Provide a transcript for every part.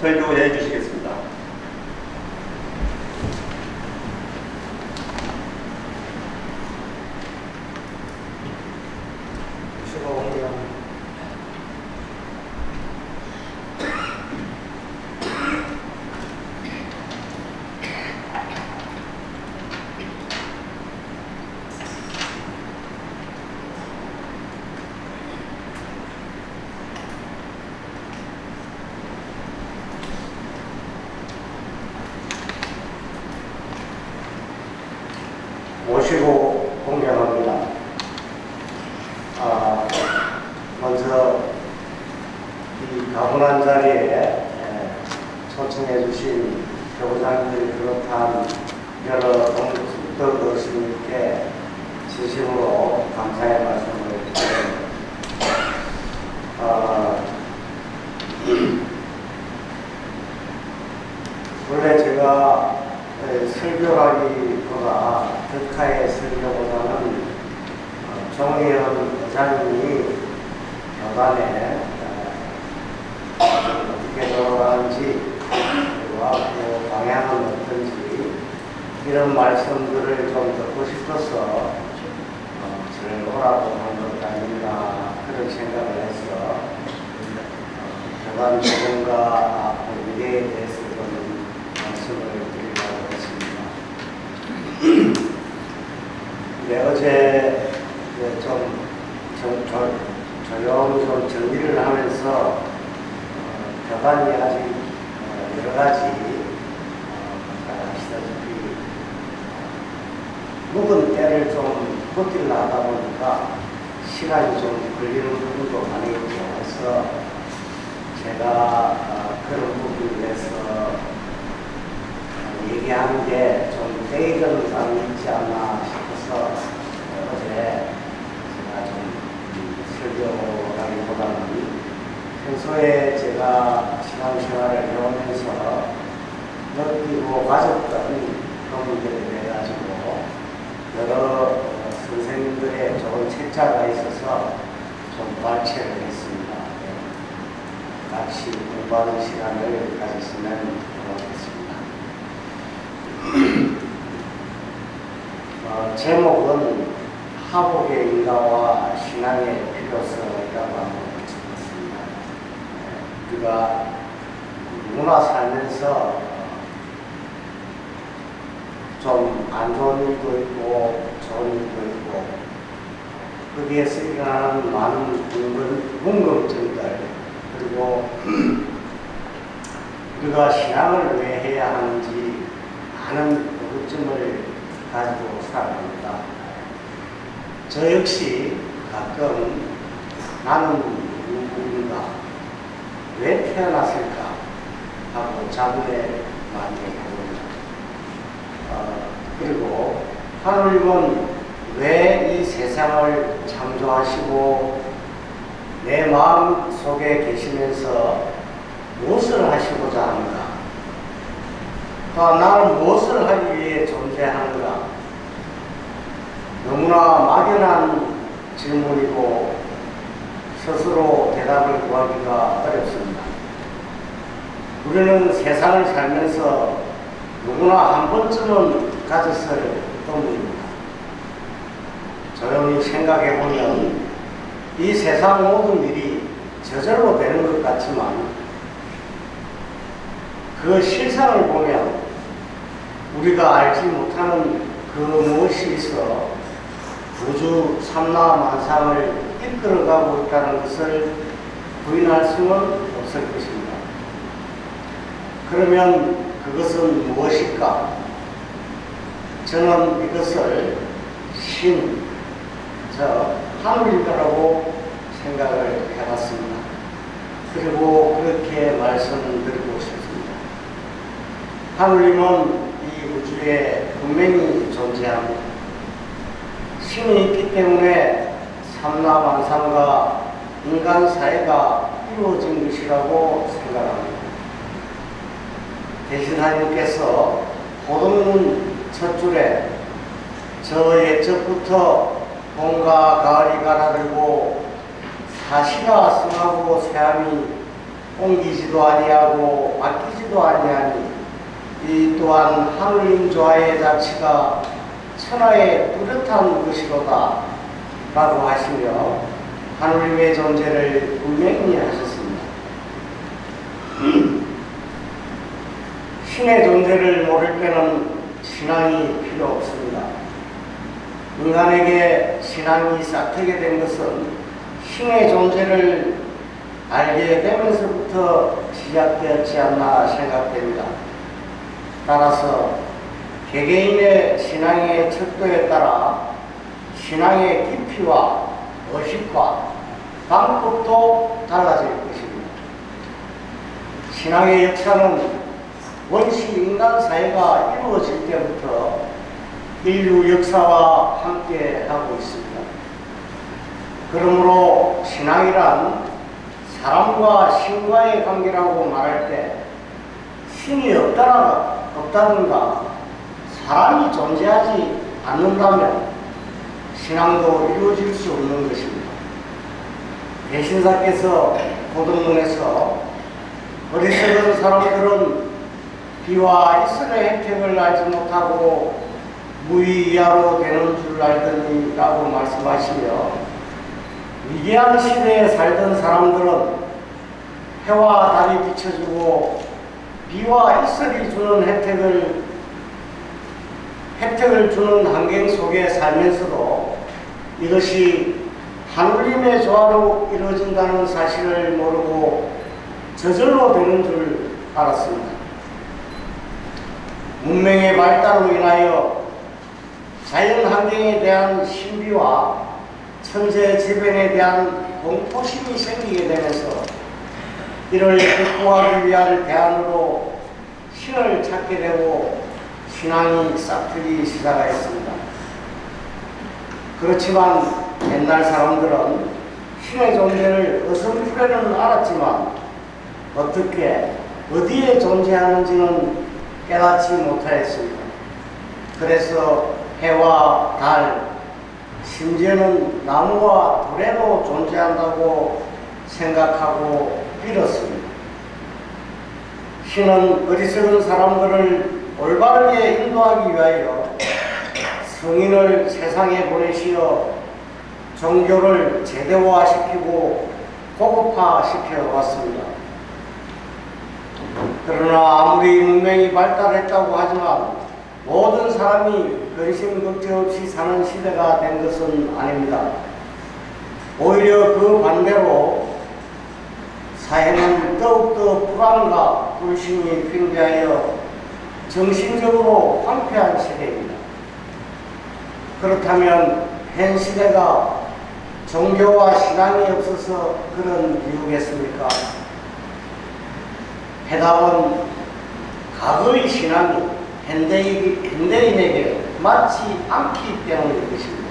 설교해 주시겠습니다. 모시고 공경합니다. 먼저 이 가분한 자리에 초청해 주신 교장님을 비롯한 여러 동덕 어르신께 진심으로 감사의 말씀을 드립니다. 원래 제가 설교라기보다 덕화의 설교보다는 정의연 의장님이 교단에 어떻게 돌아가는지 그리고 그 방향은 어떤지 이런 말씀들을 좀 듣고 싶어서 저를 오라고 한 것 아닌가 그런 생각을 해서 교단 조정과 미래에 대해서 좀 말씀을 드리려고 했습니다. 네, 어제 조용히 좀 정리를 하면서 교단이 아직 여러 가지 아시다시피 묵은 때를 좀 버티려 하다 보니까 시간이 좀 걸리는 부분도 많이 있고 해서 제가 그런 부분에 대해서 얘기하는 게 좀 때이던 감이 있지 않나 싶어서 어제 제가 좀 설교라기보다는 평소에 제가 신앙생활을 해오면서 느끼고 가졌던 부분들에 대해 가지고 여러 선생님들의 좋은 책자가 있어서 좀 발췌를 했습니다. 같이 공부하는 시간을 가졌으면 좋겠습니다. 제목은 하복의 인가와 신앙의 필요성이라고 하는 것을 했습니다. 우리가 누구나 살면서 좀 안 좋은 일도 있고 좋은 일도 있고 거기에서 일어나는 많은 궁금증들 그리고 우리가 신앙을 왜 해야 하는지 많은 궁금증을 가지고 살아갑니다. 저 역시 가끔 나는 누구인가 왜 태어났을까 하고 자문에 많이 해봅니다. 그리고 하나님은 왜 이 세상을 창조하시고 내 마음 속에 계시면서 무엇을 하시고자 하는가? 나는 무엇을 하기 위해 존재하는가? 너무나 막연한 질문이고 스스로 대답을 구하기가 어렵습니다. 우리는 세상을 살면서 누구나 한 번쯤은 가졌을 의문입니다. 조용히 생각해보면 이 세상 모든 일이 저절로 되는 것 같지만 그 실상을 보면 우리가 알지 못하는 그 무엇이 있어 우주 삼라만상을 이끌어가고 있다는 것을 부인할 수는 없을 것입니다. 그러면 그것은 무엇일까? 저는 이것을 하늘이라고 생각을 해봤습니다. 그리고 그렇게 말씀드리고 싶습니다. 하늘님은 이 우주에 분명히 존재합니다. 신이 있기 때문에 삼라만상과 인간 사회가 이루어진 것이라고 생각합니다. 대신 하나님께서 호동문 첫 줄에 저 옛적부터 봄과 가을이 가라들고 사시가 승하고 새함이 옮기지도 아니하고 바뀌지도 아니하니 이 또한 하느님 조화의 자체가 천하의 뚜렷한 것이로다 라고 하시며 하느님의 존재를 분명히 하셨습니다. 신의 존재를 모를 때는 신앙이 필요 없습니다. 인간에게 신앙이 싹트게 된 것은 신의 존재를 알게 되면서부터 시작되었지 않나 생각됩니다. 따라서 개개인의 신앙의 척도에 따라 신앙의 깊이와 의식과 방법도 달라질 것입니다. 신앙의 역사는 원시 인간 사회가 이루어질 때부터 인류 역사와 함께 하고 있습니다. 그러므로 신앙이란 사람과 신과의 관계라고 말할 때 신이 없다는가 사람이 존재하지 않는다면 신앙도 이루어질 수 없는 것입니다. 대신사께서 고등문에서 어리석은 사람들은 비와 이슬의 혜택을 알지 못하고 무의이하로 되는 줄 알더니 라고 말씀하시며 위대한 시대에 살던 사람들은 해와 달이 비춰주고 비와 이슬이 주는 혜택을 주는 환경 속에 살면서도 이것이 하느님의 조화로 이루어진다는 사실을 모르고 저절로 되는 줄 알았습니다. 문명의 발달로 인하여 자연 환경에 대한 신비와 천재 지변에 대한 공포심이 생기게 되면서 이를 극복하기 위한 대안으로 신을 찾게 되고 신앙이 싹트기 시작하였습니다. 그렇지만 옛날 사람들은 신의 존재를 어설프게는 알았지만 어떻게 어디에 존재하는지는 깨닫지 못하였습니다. 그래서 해와 달, 심지어는 나무와 돌에도 존재한다고 생각하고 믿었습니다. 신은 어리석은 사람들을 올바르게 인도하기 위하여 성인을 세상에 보내시어 종교를 제도화시키고 고급화시켜 왔습니다. 그러나 아무리 문명이 발달했다고 하지만 모든 사람이 근심 걱정 없이 사는 시대가 된 것은 아닙니다. 오히려 그 반대로 사회는 더욱더 불안과 불신이 팽배하여 정신적으로 황폐한 시대입니다. 그렇다면 현 시대가 종교와 신앙이 없어서 그런 이유겠습니까? 해답은 과거의 신앙이 현대인에게 맞지 않기 때문일 것입니다.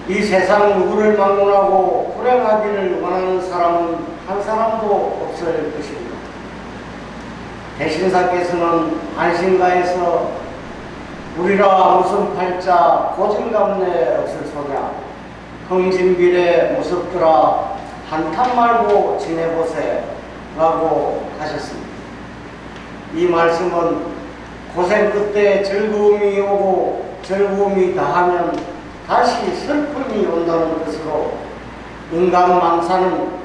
이 세상 누구를 막론하고 불행하기를 원하는 사람은 한 사람도 없을 것입니다. 대신사께서는 안신가에서 우리라 무슨 팔자 고진감래 없을 소냐 흥진비례 무섭더라 한탄 말고 지내보세 라고 하셨습니다. 이 말씀은 고생 끝에 즐거움이 오고 즐거움이 다하면 다시 슬픔이 온다는 뜻으로 인간 만사는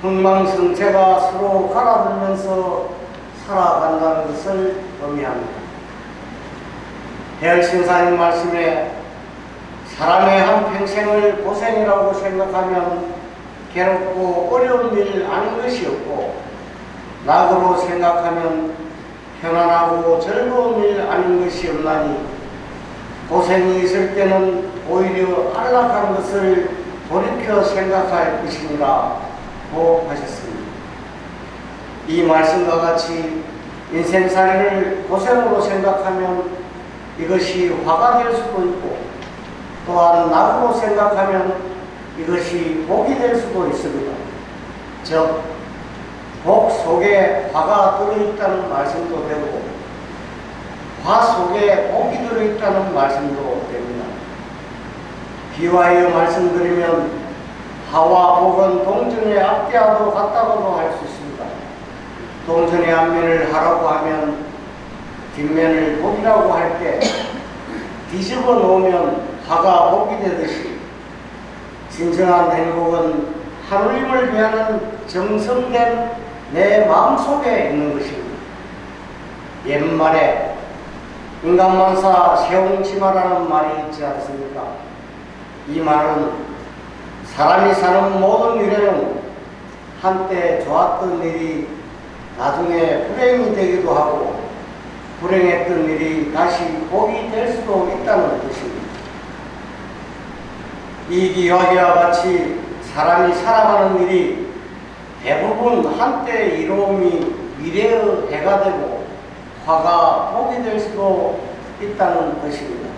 흥망성쇠가 서로 갈아들면서 살아간다는 것을 의미합니다. 대열신사님 말씀에 사람의 한평생을 고생이라고 생각하면 괴롭고 어려운 일 아닌 것이 없고 낙으로 생각하면 편안하고 즐거운 일 아닌 것이 없나니 고생이 있을 때는 오히려 안락한 것을 돌이켜 생각할 것이니라 고 하셨습니다. 이 말씀과 같이 인생살이를 고생으로 생각하면 이것이 화가 될 수도 있고 또한 낙으로 생각하면 이것이 복이 될 수도 있습니다. 즉, 복 속에 화가 들어있다는 말씀도 되고 화 속에 복이 들어있다는 말씀도 됩니다. 비유하여 말씀드리면 하와 복은 동전의 앞뒤와도 같다고도 할 수 있습니다. 동전의 앞면을 하라고 하면 뒷면을 복이라고 할 때 뒤집어 놓으면 화가 복이 되듯이 진정한 행복은 하느님을 위하는 정성된 내 마음속에 있는 것입니다. 옛말에 인간만사 세옹지마라는 말이 있지 않습니까? 이 말은 사람이 사는 모든 일에는 한때 좋았던 일이 나중에 불행이 되기도 하고 불행했던 일이 다시 복이 될 수도 있다는 뜻입니다. 이 이야기와 같이 사람이 살아가는 일이 대부분 한때 이로움이 미래의 해가 되고 화가 복이 될 수도 있다는 뜻입니다.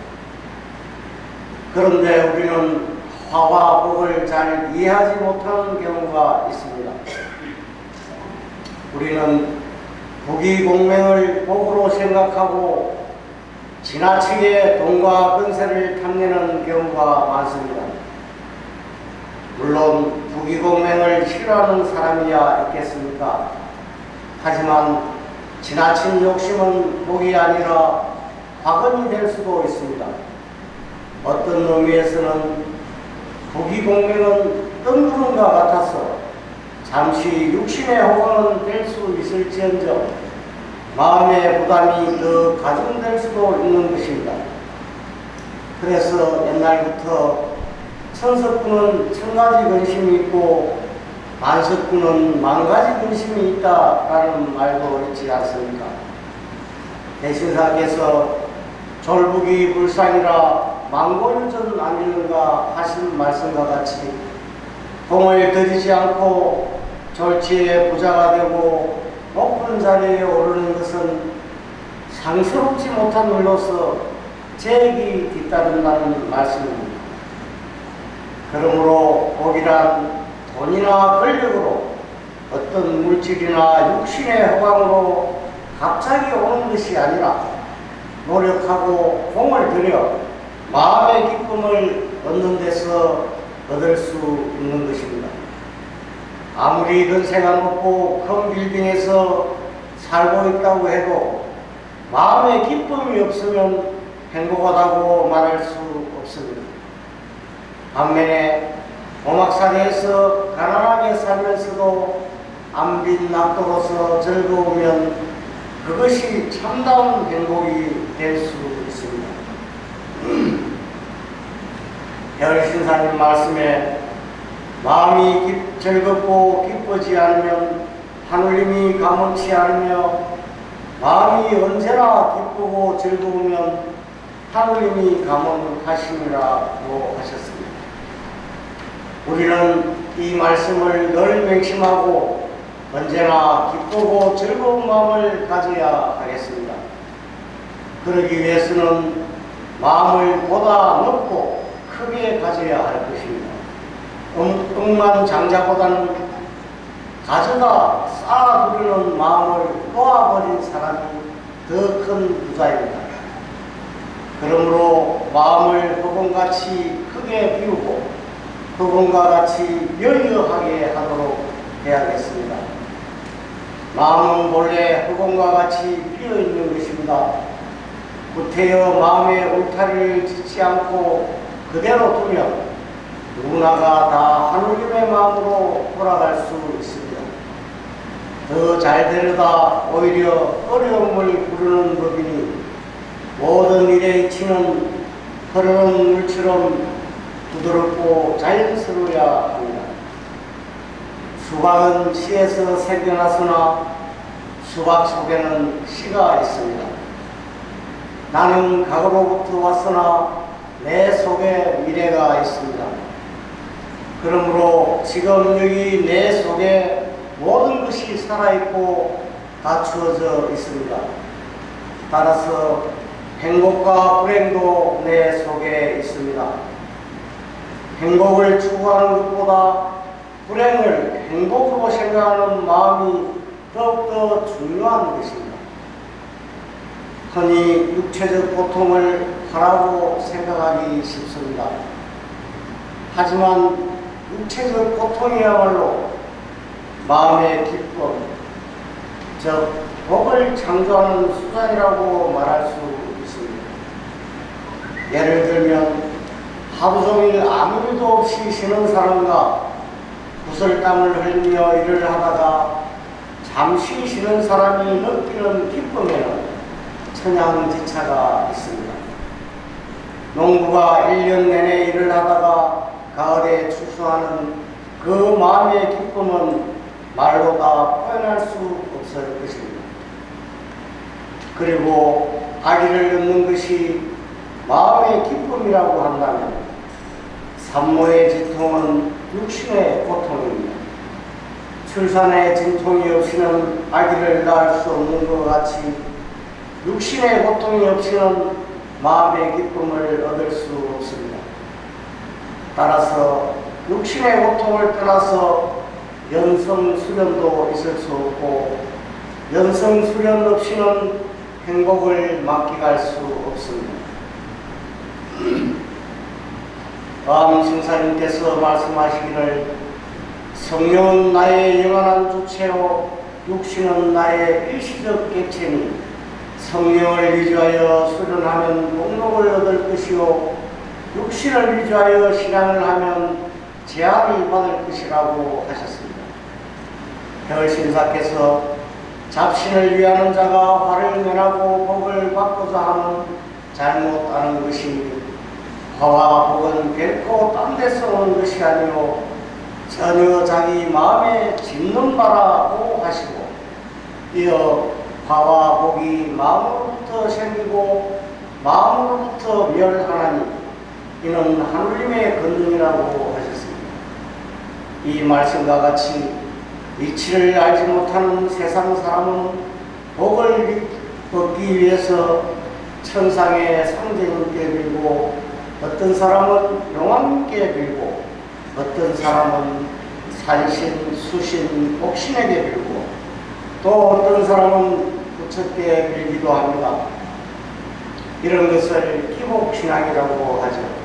그런데 우리는 화와 복을 잘 이해하지 못하는 경우가 있습니다. 우리는 부귀공명을 복으로 생각하고 지나치게 돈과 권세를 탐내는 경우가 많습니다. 물론 부귀공명을 싫어하는 사람이야 있겠습니까? 하지만 지나친 욕심은 복이 아니라 화근이 될 수도 있습니다. 어떤 의미에서는 부귀공명은 뜬구름과 같아서 잠시 육신의 호강은 될 수 있을지언정 마음의 부담이 더 가중될 수도 있는 것입니다. 그래서 옛날부터 천석군은 1000가지 근심이 있고 만석군은 10,000가지 근심이 있다라는 말도 있지 않습니까? 대신사께서 졸북이 불상이라 망골전 아니는가 하신 말씀과 같이 공을 들이지 않고 졸지에 부자가 되고 높은 자리에 오르는 것은 상스럽지 못한 일로서 재익이 뒤따른다는 말씀입니다. 그러므로 복이란 돈이나 권력으로 어떤 물질이나 육신의 호강으로 갑자기 오는 것이 아니라 노력하고 공을 들여 마음의 기쁨을 얻는 데서 얻을 수 있는 것입니다. 아무리 근세가 높고 큰 빌딩에서 살고 있다고 해도 마음의 기쁨이 없으면 행복하다고 말할 수 없습니다. 반면에 오막살이에서 가난하게 살면서도 안빈 낙도로서 즐거우면 그것이 참다운 행복이 될 수 있습니다. 별신사님 말씀에 마음이 즐겁고 기쁘지 않으면 하느님이 감원치 않으며 마음이 언제나 기쁘고 즐거우면 하느님이 감원하시니라고 하셨습니다. 우리는 이 말씀을 늘 맹심하고 언제나 기쁘고 즐거운 마음을 가져야 하겠습니다. 그러기 위해서는 마음을 보다 넓고 크게 가져야 할 것입니다. 억만장자보다는 가져다 쌓아두려는 마음을 놓아버린 사람이 더 큰 부자입니다. 그러므로 마음을 흑원같이 크게 비우고 흑원과 같이 여유하게 하도록 해야겠습니다. 마음은 본래 흑원과 같이 비어있는 것입니다. 구태여 마음의 울타리를 짓지 않고 그대로 두면 누구나가 다 하느님의 마음으로 돌아갈 수 있습니다. 더 잘 되려다 오히려 어려움을 부르는 법이니 모든 일의 이치는 흐르는 물처럼 부드럽고 자연스러워야 합니다. 수박은 씨에서 새겨나서나 수박 속에는 씨가 있습니다. 나는 과거로부터 왔으나 내 속에 미래가 있습니다. 그러므로 지금 여기 내 속에 모든 것이 살아있고 갖추어져 있습니다. 따라서 행복과 불행도 내 속에 있습니다. 행복을 추구하는 것보다 불행을 행복으로 생각하는 마음이 더욱더 중요한 것입니다. 흔히 육체적 고통을 하라고 생각하기 쉽습니다. 하지만 육체적 고통이야말로 마음의 기쁨, 즉 복을 창조하는 수단이라고 말할 수 있습니다. 예를 들면 하루 종일 아무 일도 없이 쉬는 사람과 구슬땀을 흘리며 일을 하다가 잠시 쉬는 사람이 느끼는 기쁨에는 천양지차가 있습니다. 농부가 1년 내내 일을 하다가 가을에 추수하는 그 마음의 기쁨은 말로 다 표현할 수 없을 것입니다. 그리고 아기를 낳는 것이 마음의 기쁨이라고 한다면 산모의 진통은 육신의 고통입니다. 출산의 진통이 없이는 아기를 낳을 수 없는 것 같이 육신의 고통이 없이는 마음의 기쁨을 얻을 수 없습니다. 따라서 육신의 고통을 떠나서 연성수련도 있을 수 없고 연성수련 없이는 행복을 만끽할 수 없습니다. 신사님께서 말씀하시기를 성령은 나의 영원한 주체요 육신은 나의 일시적 객체니 성령을 의지하여 수련하면 복록을 얻을 것이요 육신을 의지하여 신앙을 하면 제한을 받을 것이라고 하셨습니다. 별신사께서 잡신을 위하는 자가 화를 면하고 복을 받고자 하는 잘못 아는 것이 화와 복은 결코 딴 데서 오는 것이 아니요 전혀 자기 마음에 짓는 바라고 하시고 이어 화와 복이 마음으로부터 생기고 마음으로부터 멸하나니 이는 하느님의 권능이라고 하셨습니다. 이 말씀과 같이 이치를 알지 못하는 세상 사람은 복을 얻기 위해서 천상의 상제님께 빌고 어떤 사람은 용왕께 빌고 어떤 사람은 산신, 수신, 복신에게 빌고 또 어떤 사람은 부처께 빌기도 합니다. 이런 것을 기복신앙이라고 하죠.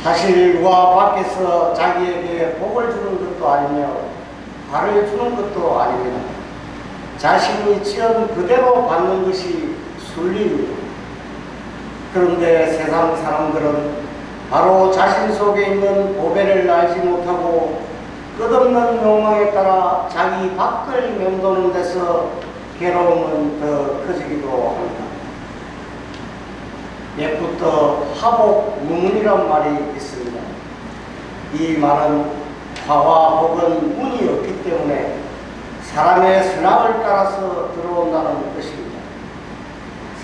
사실 누가 밖에서 자기에게 복을 주는 것도 아니며 발을 주는 것도 아닙니다. 자신이 지은 그대로 받는 것이 순리입니다. 그런데 세상 사람들은 바로 자신 속에 있는 보배를 알지 못하고 끝없는 욕망에 따라 자기 밖을 맴도는 데서 괴로움은 더 커지기도 합니다. 옛부터 하복 무문이란 말이 있습니다. 이 말은 화와 복은 문이 없기 때문에 사람의 선악을 따라서 들어온다는 뜻입니다.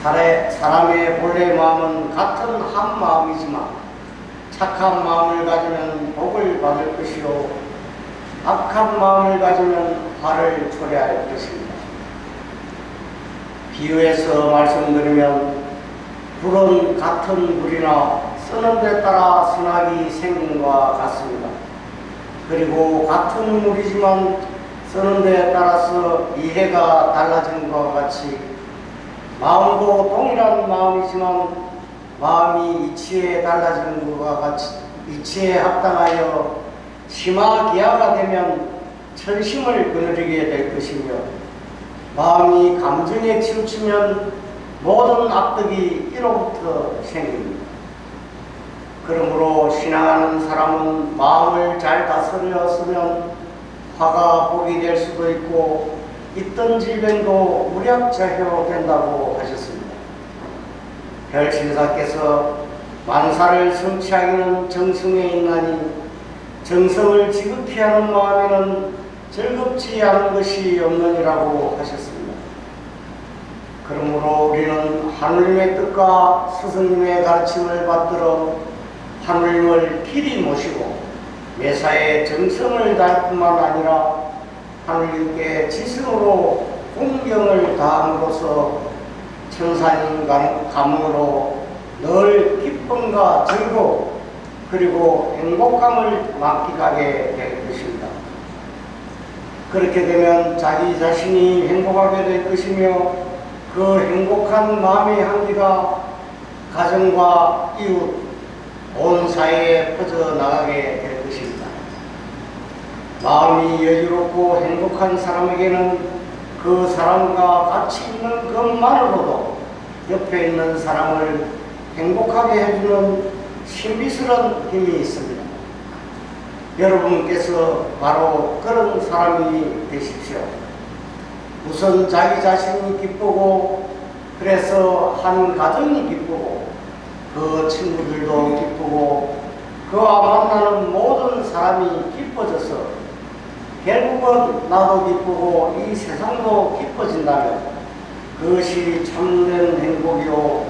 사람의 본래 마음은 같은 한 마음이지만 착한 마음을 가지면 복을 받을 것이요 악한 마음을 가지면 화를 초래할 것입니다. 비유해서 말씀드리면 불은 같은 불이나 쓰는 데 따라 선악이 생긴 것과 같습니다. 그리고 같은 물이지만 쓰는 데에 따라서 이해가 달라진 것과 같이 마음도 동일한 마음이지만 마음이 이치에 달라지는 것과 같이 이치에 합당하여 심화기하가 되면 천심을 거느리게 될 것이며 마음이 감정에 치우치면 모든 악덕이 이로부터 생깁니다. 그러므로 신앙하는 사람은 마음을 잘 다스려 쓰면 화가 복이 될 수도 있고 있던 질병도 무력자효된다고 하셨습니다. 별신사께서 만사를 성취하기는 정성에 있나니 정성을 지극히 하는 마음에는 즐겁지 않은 것이 없느니라고 하셨습니다. 그러므로 우리는 하느님의 뜻과 스승님의 가르침을 받들어 하느님을 길이 모시고 매사에 정성을 다할 뿐만 아니라 하느님께 지성으로 공경을 다함으로써 천사님 가문으로 늘 기쁨과 즐거움 그리고 행복감을 만끽하게 될 것입니다. 그렇게 되면 자기 자신이 행복하게 될 것이며 그 행복한 마음의 향기가 가정과 이웃 온 사회에 퍼져나가게 될 것입니다. 마음이 여유롭고 행복한 사람에게는 그 사람과 같이 있는 것만으로도 옆에 있는 사람을 행복하게 해주는 신비스러운 힘이 있습니다. 여러분께서 바로 그런 사람이 되십시오. 우선 자기 자신이 기쁘고, 그래서 한 가정이 기쁘고, 그 친구들도 기쁘고, 그와 만나는 모든 사람이 기뻐져서 결국은 나도 기쁘고 이 세상도 기뻐진다면 그것이 참된 행복이요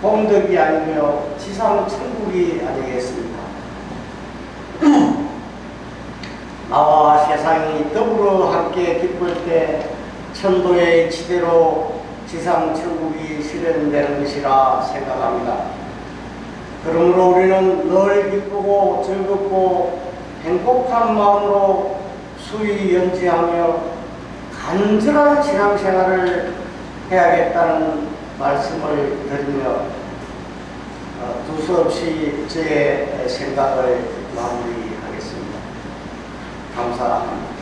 공덕이 아니며 지상 천국이 아니겠습니까? 나와 세상이 더불어 함께 기쁠 때 천도의 지대로 지상 천국이 실현되는 것이라 생각합니다. 그러므로 우리는 늘 기쁘고 즐겁고 행복한 마음으로 수위 연지하며 간절한 신앙생활을 해야겠다는 말씀을 드리며 두서없이 제 생각을 마무리하겠습니다. 감사합니다.